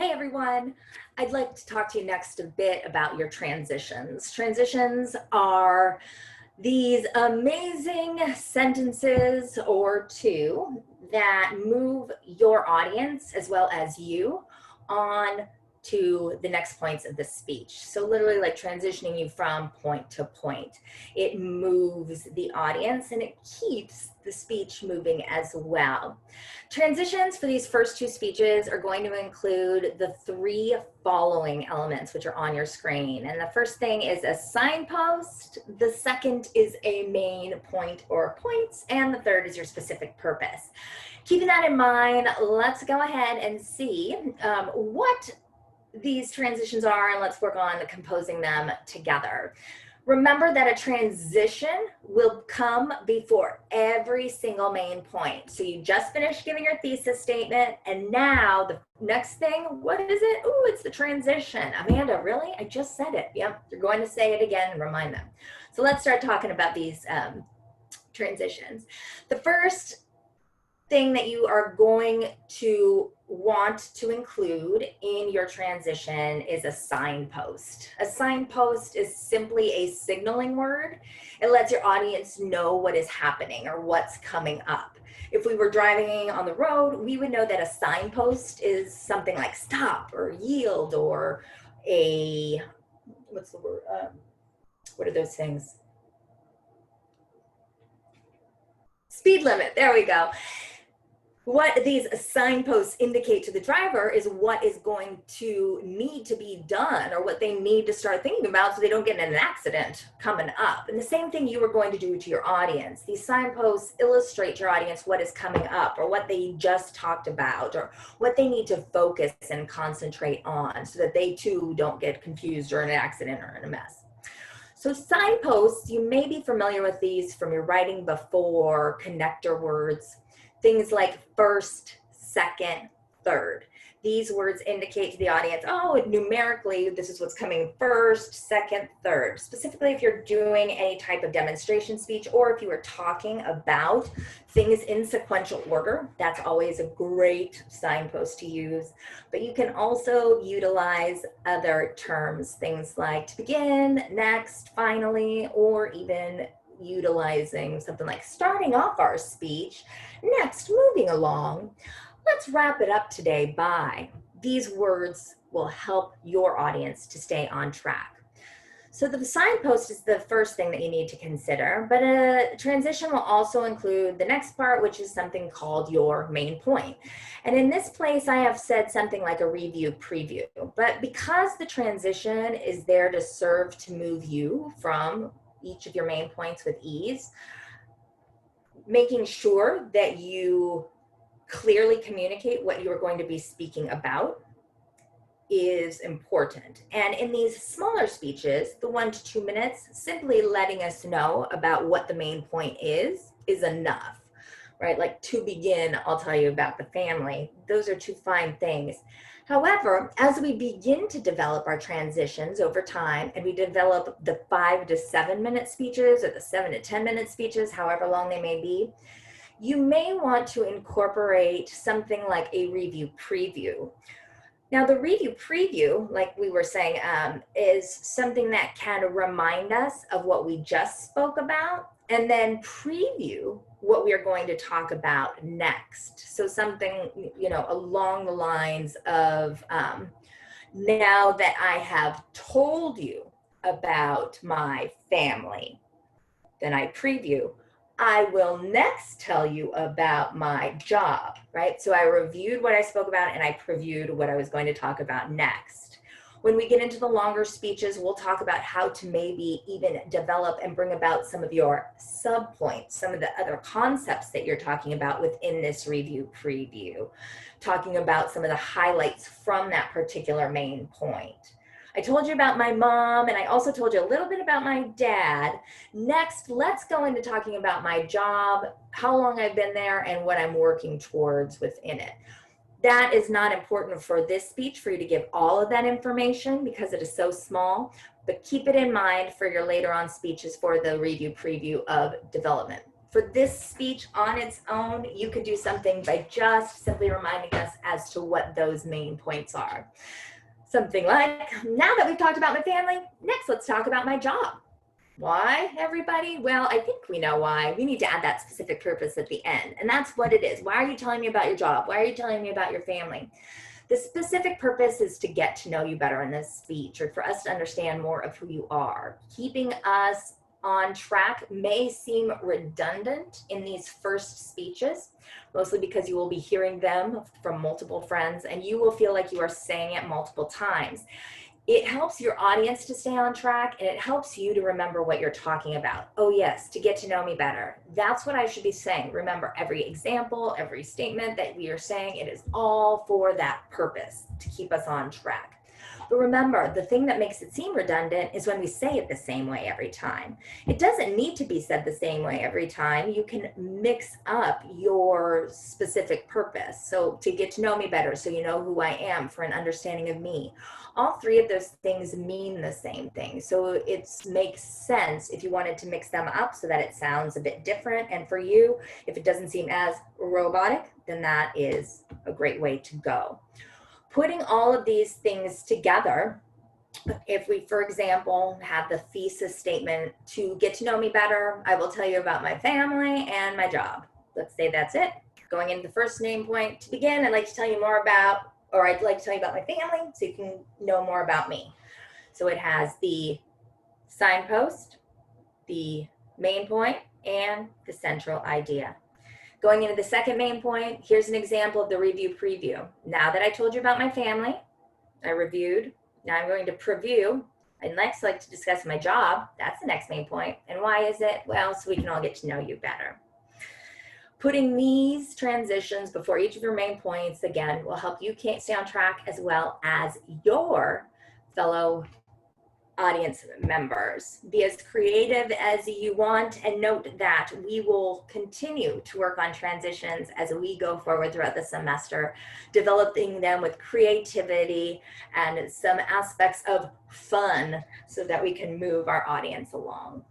Hey everyone, I'd like to talk to you next a bit about your transitions. Transitions are these amazing sentences or two that move your audience as well as you on to the next points of the speech. So literally like transitioning you from point to point. It moves the audience and it keeps the speech moving as well. Transitions for these first two speeches are going to include the three following elements, which are on your screen. And the first thing is a signpost. The second is a main point or points. And the third is your specific purpose. Keeping that in mind, let's go ahead and see what these transitions are, and let's work on composing them together. Remember that a transition will come before every single main point. So you just finished giving your thesis statement, and now the next thing, what is it? Oh, it's the transition. Amanda, really? I just said it. Yep, you're going to say it again and remind them. So let's start talking about these transitions. The first thing that you are going to want to include in your transition is a signpost. A signpost is simply a signaling word. It lets your audience know what is happening or what's coming up. If we were driving on the road, we would know that a signpost is something like stop or yield or a, what's the word? What are those things? Speed limit, there we go. What these signposts indicate to the driver is what is going to need to be done or what they need to start thinking about so they don't get in an accident coming up. And the same thing you are going to do to your audience. These signposts illustrate to your audience what is coming up or what they just talked about or what they need to focus and concentrate on so that they too don't get confused or in an accident or in a mess. So signposts, you may be familiar with these from your writing before, connector words. Things like first, second, third. These words indicate to the audience, oh, numerically, this is what's coming first, second, third. Specifically, if you're doing any type of demonstration speech or if you are talking about things in sequential order, that's always a great signpost to use. But you can also utilize other terms, things like to begin, next, finally, or even utilizing something like starting off our speech, next, moving along. Let's wrap it up today by. These words will help your audience to stay on track. So the signpost is the first thing that you need to consider, but a transition will also include the next part, which is something called your main point. And in this place, I have said something like a review preview, but because the transition is there to serve to move you from each of your main points with ease, making sure that you clearly communicate what you're going to be speaking about is important. And in these smaller speeches, the 1 to 2 minutes, simply letting us know about what the main point is enough, right? Like to begin, I'll tell you about the family. Those are two fine things. However, as we begin to develop our transitions over time and we develop the 5 to 7 minute speeches or the 7 to 10 minute speeches, however long they may be, you may want to incorporate something like a review preview. Now, the review preview, like we were saying, is something that can remind us of what we just spoke about and then preview what we are going to talk about next. So something, along the lines of, now that I have told you about my family, then I preview. I will next tell you about my job, right? So I reviewed what I spoke about and I previewed what I was going to talk about next. When we get into the longer speeches, we'll talk about how to maybe even develop and bring about some of your subpoints, some of the other concepts that you're talking about within this review preview, talking about some of the highlights from that particular main point. I told you about my mom, and I also told you a little bit about my dad. Next, let's go into talking about my job, how long I've been there, and what I'm working towards within it. That is not important for this speech for you to give all of that information because it is so small, but keep it in mind for your later on speeches for the review preview of development. For this speech on its own, you could do something by just simply reminding us as to what those main points are. Something like, now that we've talked about my family, next let's talk about my job. Why, everybody? Well, I think we know why. We need to add that specific purpose at the end. And that's what it is. Why are you telling me about your job? Why are you telling me about your family? The specific purpose is to get to know you better in this speech, or for us to understand more of who you are. Keeping us on track may seem redundant in these first speeches, mostly because you will be hearing them from multiple friends and you will feel like you are saying it multiple times. It helps your audience to stay on track, and it helps you to remember what you're talking about. Oh yes, to get to know me better. That's what I should be saying. Remember, every example, every statement that we are saying, it is all for that purpose, to keep us on track. But remember, the thing that makes it seem redundant is when we say it the same way every time. It doesn't need to be said the same way every time. You can mix up your specific purpose. So to get to know me better, so you know who I am, for an understanding of me. All three of those things mean the same thing. So it makes sense if you wanted to mix them up so that it sounds a bit different. And for you, if it doesn't seem as robotic, then that is a great way to go. Putting all of these things together, if we, for example, have the thesis statement, to get to know me better, I will tell you about my family and my job. Let's say that's it. Going into the first name point, to begin, I'd like to tell you more about, or I'd like to tell you about my family so you can know more about me. So it has the signpost, the main point, and the central idea. Going into the second main point, here's an example of the review preview. Now that I told you about my family, I reviewed. Now I'm going to preview. I'd next like to discuss my job. That's the next main point. And why is it? Well, so we can all get to know you better. Putting these transitions before each of your main points, again, will help you stay on track as well as your fellow audience members. Be as creative as you want, and note that we will continue to work on transitions as we go forward throughout the semester, developing them with creativity and some aspects of fun so that we can move our audience along.